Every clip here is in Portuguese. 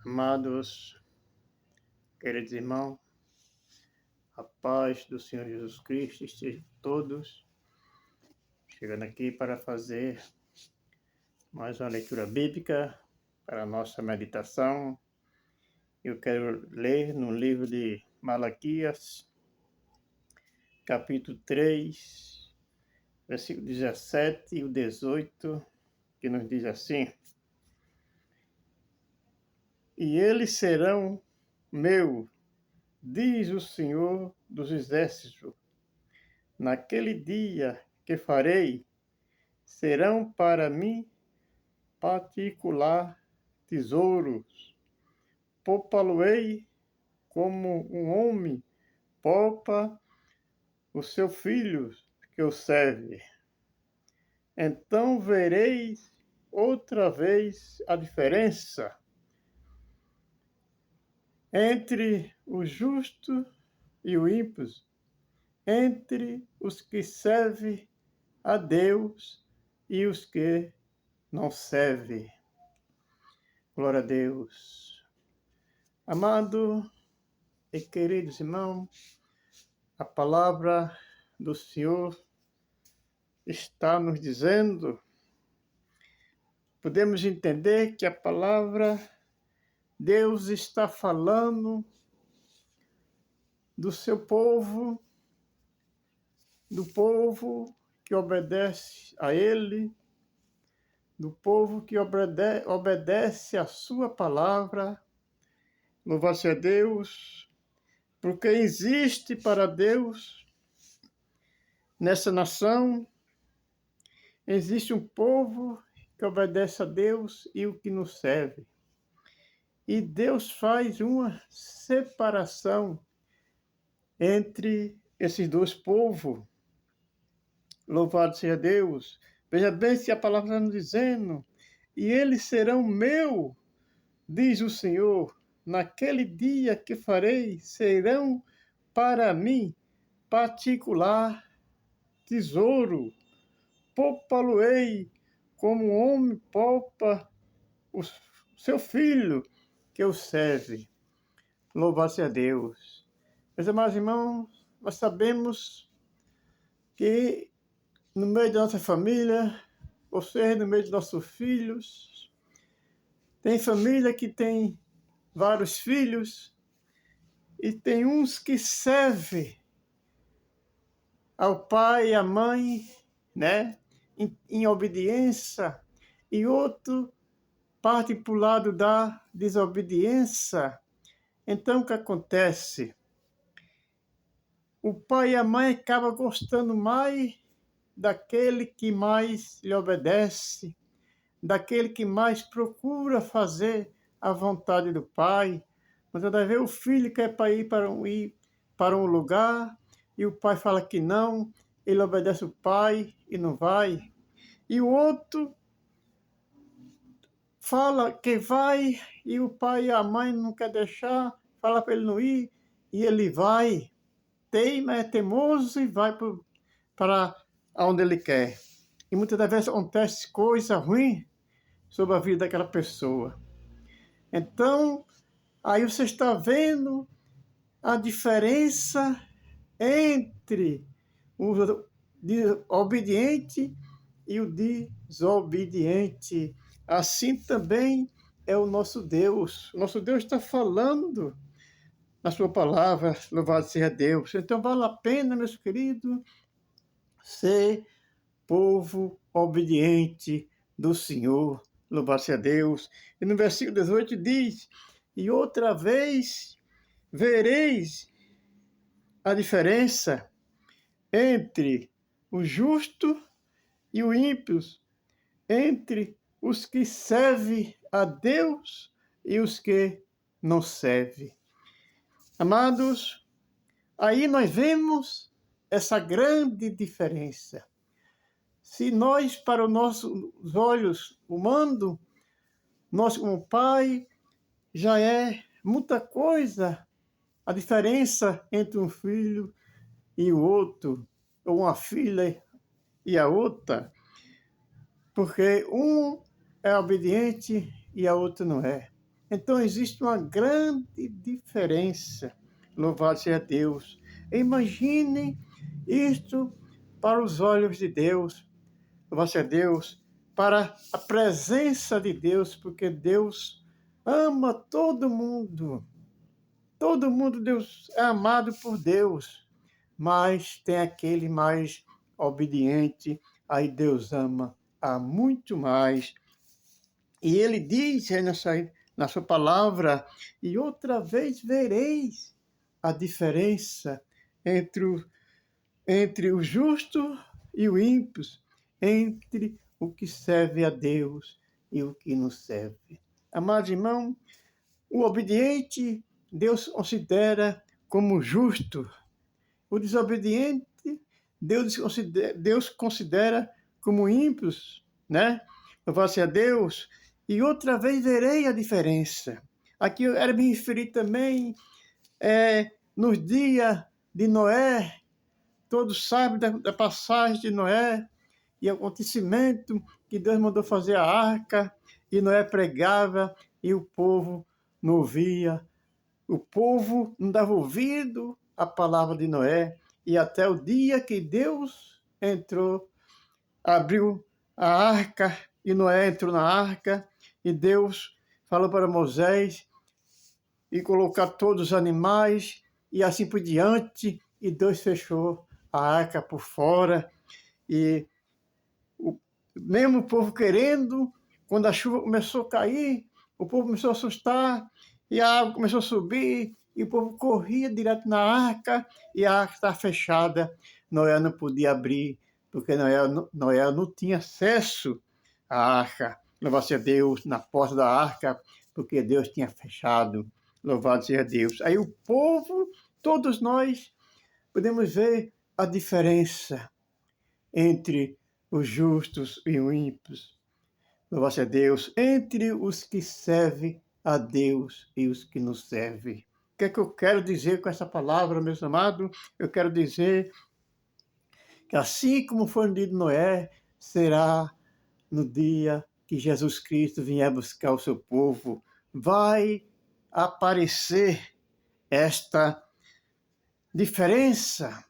Amados, queridos irmãos, a paz do Senhor Jesus Cristo esteja com todos, chegando aqui para fazer mais uma leitura bíblica para a nossa meditação. Eu quero ler no livro de Malaquias, capítulo 3, versículo 17 e o 18, que nos diz assim: E eles serão meus, diz o Senhor dos Exércitos. Naquele dia que farei, serão para mim particular tesouros. Poupá-lo-ei como um homem poupa o seu filho que o serve. Então vereis outra vez a diferença entre o justo e o ímpio, entre os que servem a Deus e os que não servem. Glória a Deus. Amado e queridos irmãos, a palavra do Senhor está nos dizendo, podemos entender que a palavra, Deus está falando do seu povo, do povo que obedece a Ele, do povo que obedece a sua palavra. Louvado seja Deus, porque existe para Deus, nessa nação, existe um povo que obedece a Deus e o que nos serve. E Deus faz uma separação entre esses dois povos. Louvado seja Deus. Veja bem se a palavra está nos dizendo: e eles serão meu, diz o Senhor, naquele dia que farei, serão para mim particular tesouro. Poupá-lo-ei como um homem poupa o seu filho que o serve. Louvado seja Deus. Meus amados irmãos, nós sabemos que no meio da nossa família, ou seja, no meio dos nossos filhos, tem família que tem vários filhos e tem uns que servem ao pai e à mãe, né, em obediência, e outro parte para o lado da desobediência. Então, o que acontece? O pai e a mãe acabam gostando mais daquele que mais lhe obedece, daquele que mais procura fazer a vontade do pai. Mas às vezes o filho quer ir para um lugar e o pai fala que não, ele obedece o pai e não vai. E o outro fala que vai e o pai e a mãe não quer deixar, fala para ele não ir e ele vai. Teima, é teimoso e vai para onde ele quer. E muitas das vezes acontece coisa ruim sobre a vida daquela pessoa. Então, aí você está vendo a diferença entre o obediente e o desobediente. Assim também é o nosso Deus. O nosso Deus está falando na sua palavra, louvado seja Deus. Então vale a pena, meus queridos, ser povo obediente do Senhor, louvado seja Deus. E no versículo 18 diz: e outra vez vereis a diferença entre o justo e o ímpio, entre os que servem a Deus e os que não servem. Amados, aí nós vemos essa grande diferença. Se nós, para os nossos olhos humanos, nós como pai, já é muita coisa a diferença entre um filho e o outro, ou uma filha e a outra, porque um é obediente e a outra não é. Então existe uma grande diferença. Louvado seja Deus. Imagine isto para os olhos de Deus. Louvado seja Deus. Para a presença de Deus, porque Deus ama todo mundo. Todo mundo Deus é amado por Deus, mas tem aquele mais obediente, aí Deus ama a muito mais. E ele diz aí na sua palavra, e outra vez vereis a diferença entre o justo e o ímpio, entre o que serve a Deus e o que não serve. Amados irmãos, o obediente Deus considera como justo. O desobediente Deus considera como ímpios, né? Louvado seja Deus. E outra vez verei a diferença. Aqui eu era me referir também nos dias de Noé. Todos sabem da passagem de Noé e o acontecimento que Deus mandou fazer a arca e Noé pregava e o povo não ouvia. O povo não dava ouvido à palavra de Noé e até o dia que Deus entrou, abriu a arca e Noé entrou na arca e Deus falou para Moisés e colocar todos os animais e assim por diante e Deus fechou a arca por fora e mesmo o povo querendo, quando a chuva começou a cair, o povo começou a assustar e a água começou a subir e o povo corria direto na arca e a arca estava fechada. Noé não podia abrir, porque Noé não tinha acesso à arca. Louvado seja Deus, na porta da arca, porque Deus tinha fechado. Louvado seja Deus. Aí o povo, todos nós, podemos ver a diferença entre os justos e os ímpios. Louvado seja Deus, entre os que servem a Deus e os que não servem. O que é que eu quero dizer com essa palavra, meus amados? Eu quero dizer que assim como foi no dia de Noé, será no dia que Jesus Cristo vier buscar o seu povo. Vai aparecer esta diferença.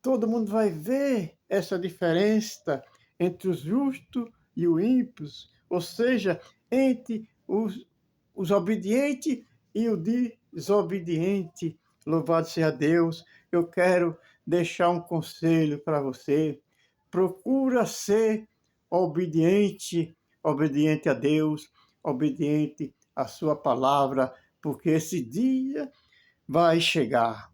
Todo mundo vai ver essa diferença entre os justos e os ímpios, ou seja, entre os obedientes e o desobediente. Louvado seja Deus. Eu quero deixar um conselho para você. Procura ser obediente, obediente a Deus, obediente à sua palavra, porque esse dia vai chegar.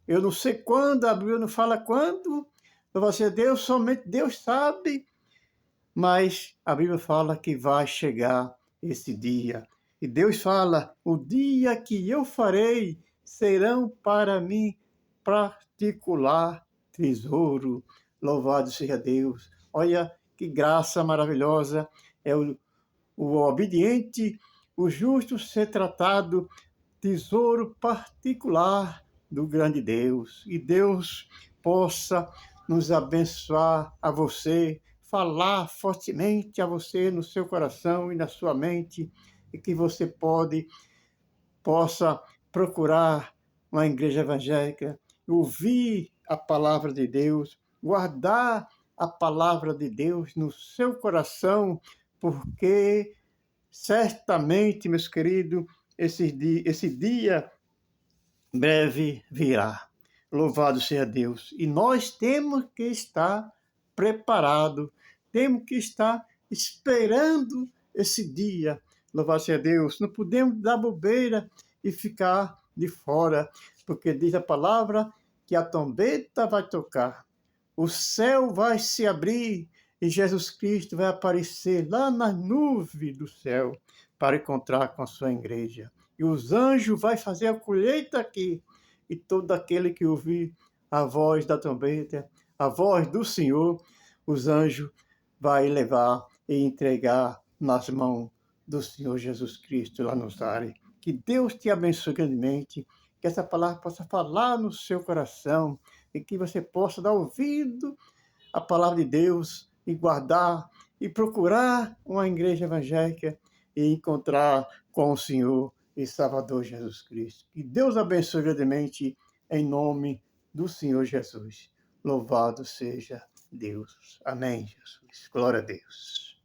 Eu não sei quando, a Bíblia não fala quando, você Deus, somente Deus sabe, mas a Bíblia fala que vai chegar esse dia. E Deus fala, o dia que eu farei serão para mim particular tesouro. Louvado seja Deus. Olha que graça maravilhosa é o obediente, o justo ser tratado tesouro particular do grande Deus. E Deus possa nos abençoar a você, falar fortemente a você no seu coração e na sua mente, e que você possa procurar uma igreja evangélica, ouvir a palavra de Deus, guardar a palavra de Deus no seu coração, porque certamente, meus queridos, esse dia breve virá. Louvado seja Deus. E nós temos que estar preparados, temos que estar esperando esse dia. Louvado seja Deus. Não podemos dar bobeira e ficar de fora, porque diz a palavra que a trombeta vai tocar, o céu vai se abrir e Jesus Cristo vai aparecer lá nas nuvens do céu para encontrar com a sua igreja. E os anjos vão fazer a colheita aqui. E todo aquele que ouvir a voz da trombeta, a voz do Senhor, os anjos vai levar e entregar nas mãos do Senhor Jesus Cristo lá nos ares. Que Deus te abençoe grandemente, que essa palavra possa falar no seu coração e que você possa dar ouvido à palavra de Deus e guardar e procurar uma igreja evangélica e encontrar com o Senhor e Salvador Jesus Cristo. Que Deus abençoe grandemente em nome do Senhor Jesus. Louvado seja Deus. Amém, Jesus. Glória a Deus.